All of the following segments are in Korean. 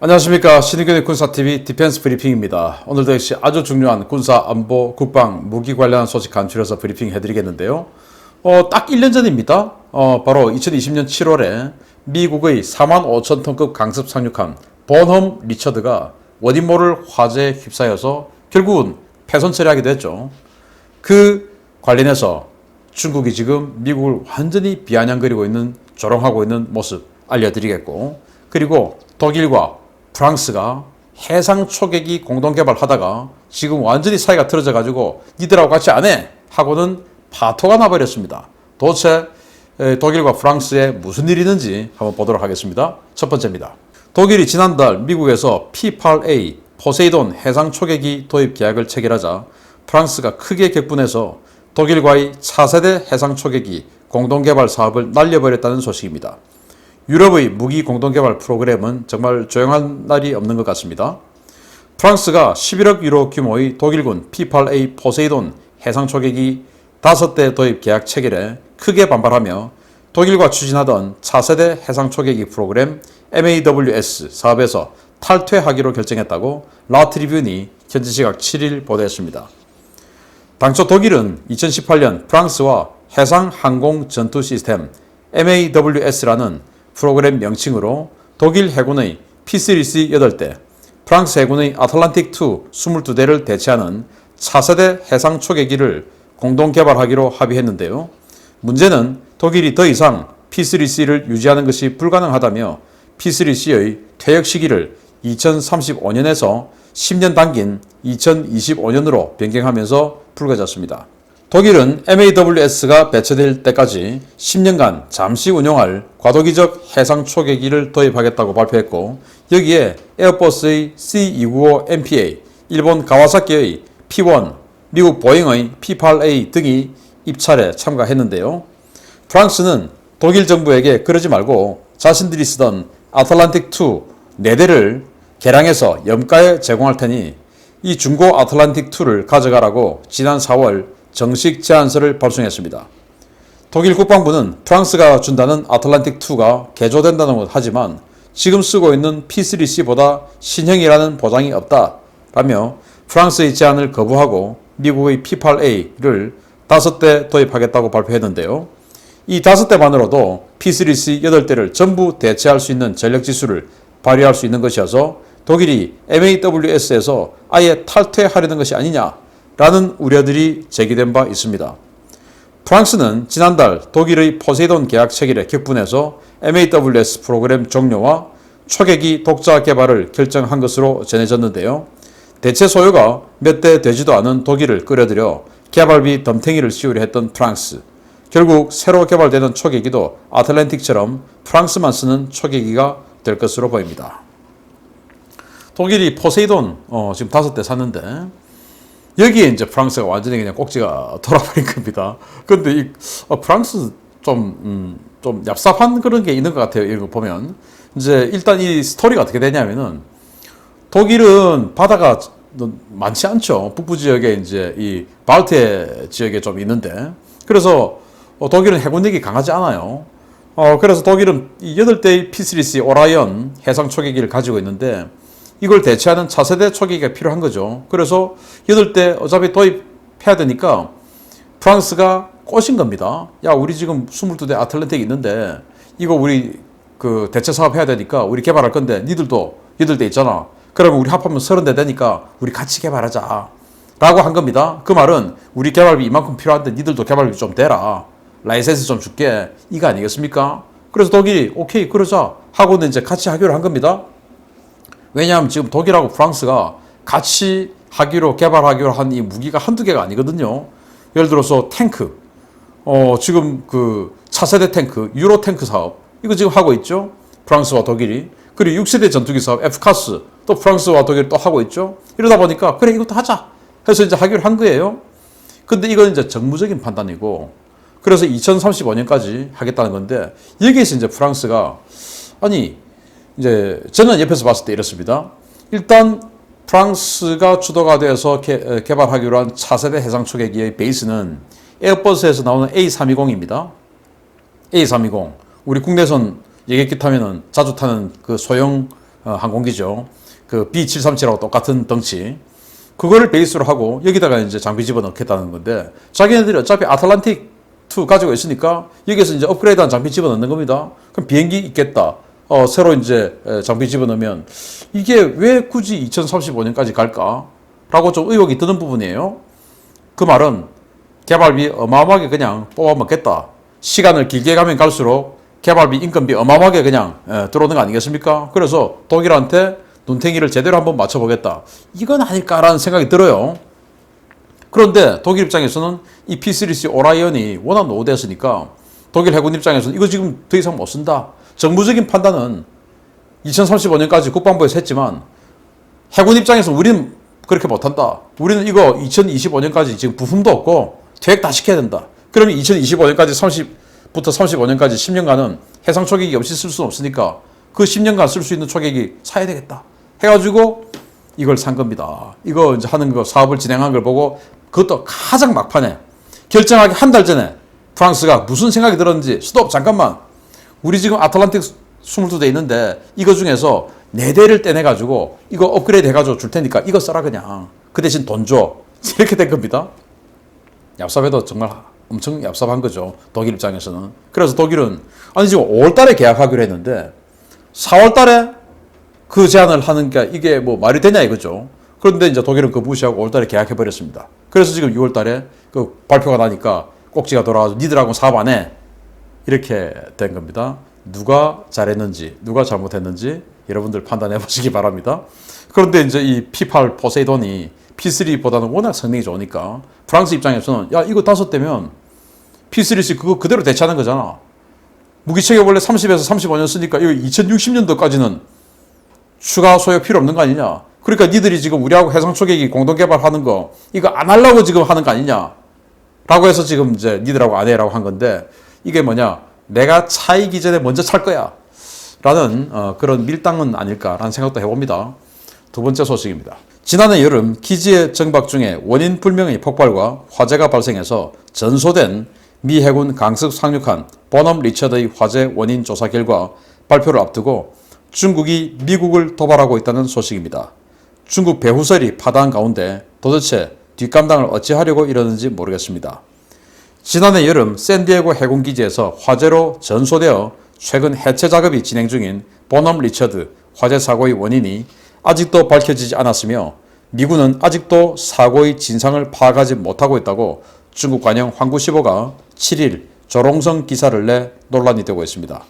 안녕하십니까. 신의균의 군사TV 디펜스 브리핑입니다. 오늘도 역시 아주 중요한 군사, 안보, 국방, 무기 관련한 소식 간추려서 브리핑 해드리겠는데요. 딱 1년 전입니다. 바로 2020년 7월에 미국의 45,000톤급 강습 상륙함 본홈 리처드가 원인 모를 화재에 휩싸여서 결국은 폐손 처리하게 됐죠. 그 관련해서 중국이 지금 미국을 완전히 비아냥거리고 있는, 조롱하고 있는 모습 알려드리겠고, 그리고 독일과 프랑스가 해상 초계기 공동 개발하다가 지금 완전히 사이가 틀어져 가지고 니들하고 같이 안 해 하고는 파토가 나버렸습니다. 도대체 독일과 프랑스에 무슨 일이 있는지 한번 보도록 하겠습니다. 첫 번째입니다. 독일이 지난달 미국에서 P-8A 포세이돈 해상 초계기 도입 계약을 체결하자 프랑스가 크게 격분해서 독일과의 차세대 해상 초계기 공동 개발 사업을 날려버렸다는 소식입니다. 유럽의 무기 공동개발 프로그램은 정말 조용한 날이 없는 것 같습니다. 프랑스가 11억 유로 규모의 독일군 P-8A 포세이돈 해상 초계기 5대 도입 계약 체결에 크게 반발하며 독일과 추진하던 차세대 해상 초계기 프로그램 MAWS 사업에서 탈퇴하기로 결정했다고 라트리뷴이 현지 시각 7일 보도했습니다. 당초 독일은 2018년 프랑스와 해상 항공 전투 시스템 MAWS라는 프로그램 명칭으로 독일 해군의 P-3C 8대, 프랑스 해군의 아틀란틱-2 22대를 대체하는 차세대 해상 초계기를 공동 개발하기로 합의했는데요. 문제는 독일이 더 이상 P-3C를 유지하는 것이 불가능하다며 P-3C의 퇴역 시기를 2035년에서 10년 당긴 2025년으로 변경하면서 불거졌습니다. 독일은 MAWS가 배치될 때까지 10년간 잠시 운용할 과도기적 해상 초계기를 도입하겠다고 발표했고, 여기에 에어버스의 C295MPA, 일본 가와사키의 P1, 미국 보잉의 P-8A 등이 입찰에 참가했는데요. 프랑스는 독일 정부에게 그러지 말고 자신들이 쓰던 아틀란틱2 4대를 개량해서 염가에 제공할 테니 이 중고 아틀란틱2를 가져가라고 지난 4월 정식 제안서를 발송했습니다. 독일 국방부는 프랑스가 준다는 아틀란틱2가 개조된다는 하지만 지금 쓰고 있는 P-3C보다 신형이라는 보장이 없다라며 프랑스의 제안을 거부하고 미국의 P-8A를 5대 도입하겠다고 발표했는데요. 이 5대만으로도 P-3C 8대를 전부 대체할 수 있는 전력지수를 발휘할 수 있는 것이어서 독일이 MAWS에서 아예 탈퇴하려는 것이 아니냐 라는 우려들이 제기된 바 있습니다. 프랑스는 지난달 독일의 포세이돈 계약 체결에 격분해서 MAWS 프로그램 종료와 초계기 독자 개발을 결정한 것으로 전해졌는데요. 대체 소요가 몇 대 되지도 않은 독일을 끌어들여 개발비 덤탱이를 씌우려 했던 프랑스. 결국 새로 개발되는 초계기도 아틀란틱처럼 프랑스만 쓰는 초계기가 될 것으로 보입니다. 독일이 포세이돈 지금 5대 샀는데 여기에 이제 프랑스가 완전히 그냥 꼭지가 돌아버린 겁니다. 근데 이 프랑스 좀 얍삽한 그런 게 있는 것 같아요. 이거 보면 이제 일단 이 스토리가 어떻게 되냐면은 독일은 바다가 많지 않죠. 북부 지역에 이제 이 발트 지역에 좀 있는데, 그래서 독일은 해군력이 강하지 않아요. 그래서 독일은 이 8대의 P-3C 오라이언 해상 초계기를 가지고 있는데 이걸 대체하는 차세대 초계기가 필요한 거죠. 그래서 8대 어차피 도입해야 되니까 프랑스가 꼬신 겁니다. 야, 우리 지금 22대 아틀란틱 있는데 이거 우리 그 대체 사업 해야 되니까 우리 개발할 건데 니들도 8대 있잖아. 그러면 우리 합하면 30대 되니까 우리 같이 개발하자 라고 한 겁니다. 그 말은 우리 개발비 이만큼 필요한데 니들도 개발비 좀 대라, 라이센스 좀 줄게, 이거 아니겠습니까? 그래서 독일이 오케이 그러자 하고는 이제 같이 하기로 한 겁니다. 왜냐하면 지금 독일하고 프랑스가 같이 개발하기로 한 이 무기가 한두 개가 아니거든요. 예를 들어서 탱크, 지금 그 차세대 탱크, 유로 탱크 사업, 이거 지금 하고 있죠. 프랑스와 독일이. 그리고 6세대 전투기 사업, F카스, 또 프랑스와 독일이 또 하고 있죠. 이러다 보니까, 그래, 이것도 하자 해서 이제 하기로 한 거예요. 근데 이건 이제 정무적인 판단이고, 그래서 2035년까지 하겠다는 건데, 여기에서 이제 프랑스가, 아니, 이제 저는 옆에서 봤을 때 이렇습니다. 일단 프랑스가 주도가 되어서 개발하기로 한 차세대 해상 초계기의 베이스는 에어버스에서 나오는 A320입니다. A320. 우리 국내선 여객기 타면은 자주 타는 그 소형 항공기죠. 그 B737하고 똑같은 덩치. 그거를 베이스로 하고 여기다가 이제 장비 집어넣겠다는 건데 자기네들이 어차피 아틀란틱 2 가지고 있으니까 여기서 이제 업그레이드한 장비 집어넣는 겁니다. 그럼 비행기 있겠다. 새로 이제 장비 집어넣으면 이게 왜 굳이 2035년까지 갈까? 라고 좀 의혹이 드는 부분이에요. 그 말은 개발비 어마어마하게 그냥 뽑아먹겠다. 시간을 길게 가면 갈수록 개발비, 인건비 어마어마하게 그냥 들어오는 거 아니겠습니까? 그래서 독일한테 눈탱이를 제대로 한번 맞춰보겠다. 이건 아닐까라는 생각이 들어요. 그런데 독일 입장에서는 이 P3C 오라이언이 워낙 노후됐으니까 독일 해군 입장에서는 이거 지금 더 이상 못 쓴다. 정부적인 판단은 2035년까지 국방부에서 했지만 해군 입장에서는 우리는 그렇게 못한다. 우리는 이거 2025년까지 지금 부품도 없고 퇴역 다 시켜야 된다. 그러면 2025년까지 30부터 35년까지 10년간은 해상 초계기 없이 쓸 수는 없으니까 그 10년간 쓸 수 있는 초계기 사야 되겠다. 해가지고 이걸 산 겁니다. 이거 이제 하는 거 사업을 진행한 걸 보고 그것도 가장 막판에 결정하기 한 달 전에 프랑스가 무슨 생각이 들었는지 스톱 잠깐만 우리 지금 아틀란틱 22대 있는데 이거 중에서 4대를 떼내가지고 이거 업그레이드 해가지고 줄 테니까 이거 써라 그냥 그 대신 돈 줘 이렇게 된 겁니다. 얍삽해도 정말 엄청 얍삽한 거죠. 독일 입장에서는. 그래서 독일은 아니 지금 5월 달에 계약하기로 했는데 4월 달에 그 제안을 하는 게 이게 뭐 말이 되냐 이거죠. 그런데 이제 독일은 그 무시하고 5월 달에 계약해 버렸습니다. 그래서 지금 6월 달에 그 발표가 나니까 꼭지가 돌아와서 니들하고 사업 안 해. 이렇게 된 겁니다. 누가 잘했는지, 누가 잘못했는지 여러분들 판단해 보시기 바랍니다. 그런데 이제 이 P8 포세이돈이 P3보다는 워낙 성능이 좋으니까 프랑스 입장에서는 야 이거 5대면 P3C 그거 그대로 대체하는 거잖아. 무기체계 원래 30에서 35년 쓰니까 이거 2060년도까지는 추가 소요 필요 없는 거 아니냐. 그러니까 니들이 지금 우리하고 해상초계기 공동 개발하는 거 이거 안 하려고 지금 하는 거 아니냐. 라고 해서 지금 이제 니들하고 안 해라고 한 건데 이게 뭐냐. 내가 차이기 전에 먼저 찰 거야. 라는 그런 밀당은 아닐까라는 생각도 해봅니다. 두 번째 소식입니다. 지난해 여름 기지의 정박 중에 원인 불명의 폭발과 화재가 발생해서 전소된 미 해군 강습 상륙한 버넘 리처드의 화재 원인 조사 결과 발표를 앞두고 중국이 미국을 도발하고 있다는 소식입니다. 중국 배후설이 파다한 가운데 도대체 뒷감당을 어찌하려고 이러는지 모르겠습니다. 지난해 여름 샌디에고 해군기지에서 화재로 전소되어 최근 해체 작업이 진행 중인 버넘 리처드 화재 사고의 원인이 아직도 밝혀지지 않았으며 미군은 아직도 사고의 진상을 파악하지 못하고 있다고 중국 관영 황구시보가 7일 조롱성 기사를 내 논란이 되고 있습니다.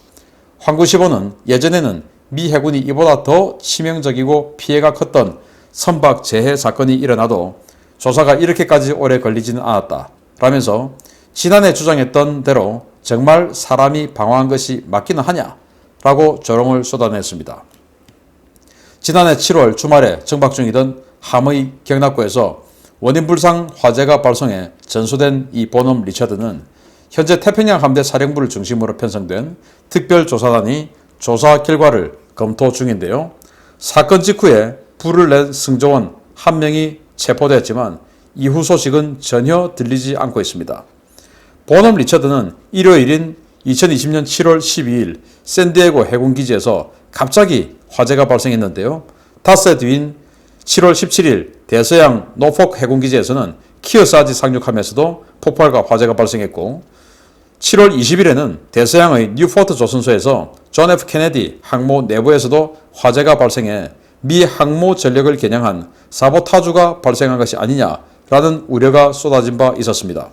황구시보는 예전에는 미 해군이 이보다 더 치명적이고 피해가 컸던 선박 재해 사건이 일어나도 조사가 이렇게까지 오래 걸리지는 않았다 라면서 지난해 주장했던 대로 정말 사람이 방어한 것이 맞기는 하냐 라고 조롱을 쏟아냈습니다. 지난해 7월 주말에 정박 중이던 함의 경납고에서 원인불상 화재가 발생해 전소된 이 버넘 리처드는 현재 태평양 함대 사령부를 중심으로 편성된 특별조사단이 조사 결과를 검토 중인데요. 사건 직후에 불을 낸 승조원 1명이 체포되었지만 이후 소식은 전혀 들리지 않고 있습니다. 버넘 리처드는 일요일인 2020년 7월 12일 샌디에고 해군기지에서 갑자기 화재가 발생했는데요. 닷새 뒤인 7월 17일 대서양 노폭 해군기지에서는 키어사지 상륙함에서도 폭발과 화재가 발생했고 7월 20일에는 대서양의 뉴포트 조선소에서 존 F 케네디 항모 내부에서도 화재가 발생해 미 항모 전력을 겨냥한 사보타주가 발생한 것이 아니냐라는 우려가 쏟아진 바 있었습니다.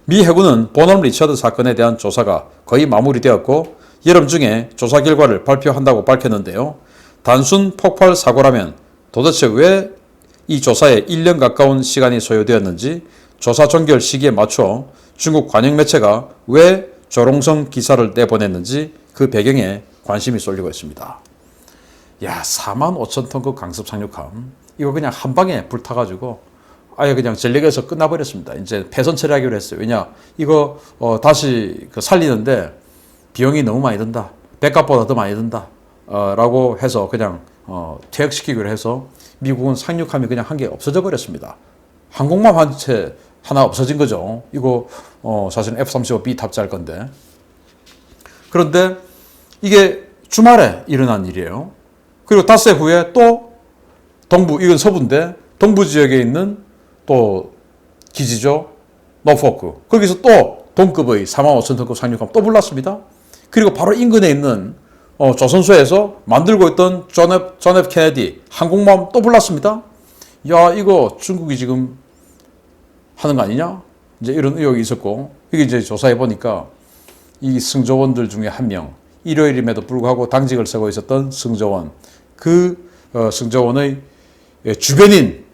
미 해군은 버넘 리처드 사건에 대한 조사가 거의 마무리되었고 여름 중에 조사 결과를 발표한다고 밝혔는데요. 단순 폭발 사고라면 도대체 왜 이 조사에 1년 가까운 시간이 소요되었는지 조사 종결 시기에 맞춰 중국 관영 매체가 왜 조롱성 기사를 내보냈는지 그 배경에 관심이 쏠리고 있습니다. 야, 45,000톤 그 강습 상륙함 이거 그냥 한 방에 불타가지고 아예 그냥 전력에서 끝나버렸습니다. 이제 폐선 처리하기로 했어요. 왜냐 이거 다시 살리는데 비용이 너무 많이 든다. 백값보다 더 많이 든다. 라고 해서 그냥 퇴역시키기로 해서 미국은 상륙함이 그냥 한 개 없어져 버렸습니다. 항공모함 한 채 하나 없어진 거죠. 이거 사실은 F-35B 탑재할 건데. 그런데 이게 주말에 일어난 일이에요. 그리고 닷새 후에 또 동부, 이건 서부인데 동부 지역에 있는 또 기지죠. 노포크. 거기서 또 동급의 45,000톤급 상륙함 또 불났습니다. 그리고 바로 인근에 있는 조선소에서 만들고 있던 존 F 케네디 항공모함 또 불났습니다. 야, 이거 중국이 지금 하는 거 아니냐? 이제 이런 의혹이 있었고, 이게 이제 조사해 보니까 이 승조원들 중에 한 명, 일요일임에도 불구하고 당직을 쓰고 있었던 승조원, 그 승조원의 주변인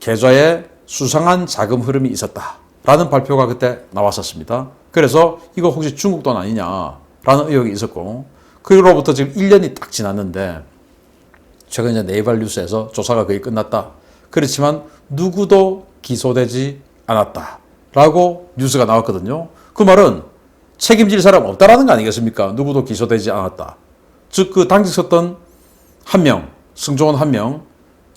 계좌에 수상한 자금 흐름이 있었다라는 발표가 그때 나왔었습니다. 그래서 이거 혹시 중국 돈 아니냐라는 의혹이 있었고, 그로부터 지금 1년이 딱 지났는데 최근 이제 네이버 뉴스에서 조사가 거의 끝났다. 그렇지만 누구도 기소되지 않았다라고 뉴스가 나왔거든요. 그 말은 책임질 사람 없다라는 거 아니겠습니까? 누구도 기소되지 않았다. 즉 그 당직 썼던 한 명, 승조원 한 명,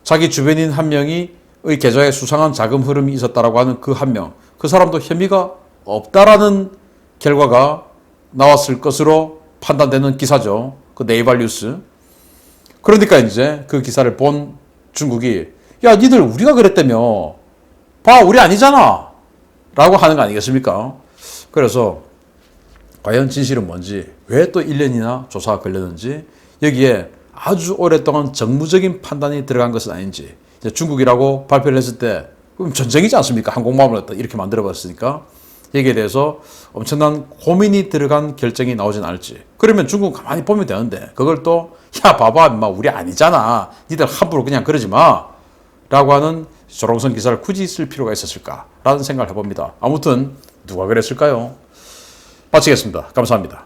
자기 주변인 한 명이 의 계좌에 수상한 자금 흐름이 있었다라고 하는 그 한 명, 그 사람도 혐의가 없다라는 결과가 나왔을 것으로 판단되는 기사죠. 그 네이버 뉴스. 그러니까 이제 그 기사를 본 중국이 야, 니들 우리가 그랬다며. 봐, 우리 아니잖아. 라고 하는 거 아니겠습니까? 그래서 과연 진실은 뭔지, 왜 또 1년이나 조사가 걸렸는지, 여기에 아주 오랫동안 정무적인 판단이 들어간 것은 아닌지, 이제 중국이라고 발표를 했을 때, 그럼 전쟁이지 않습니까? 항공모함을 이렇게 만들어봤으니까. 여기에 대해서 엄청난 고민이 들어간 결정이 나오진 않을지. 그러면 중국 가만히 보면 되는데, 그걸 또, 야, 봐봐, 임마, 우리 아니잖아. 니들 함부로 그냥 그러지 마. 라고 하는 조롱성 기사를 굳이 쓸 필요가 있었을까? 라는 생각을 해봅니다. 아무튼, 누가 그랬을까요? 마치겠습니다. 감사합니다.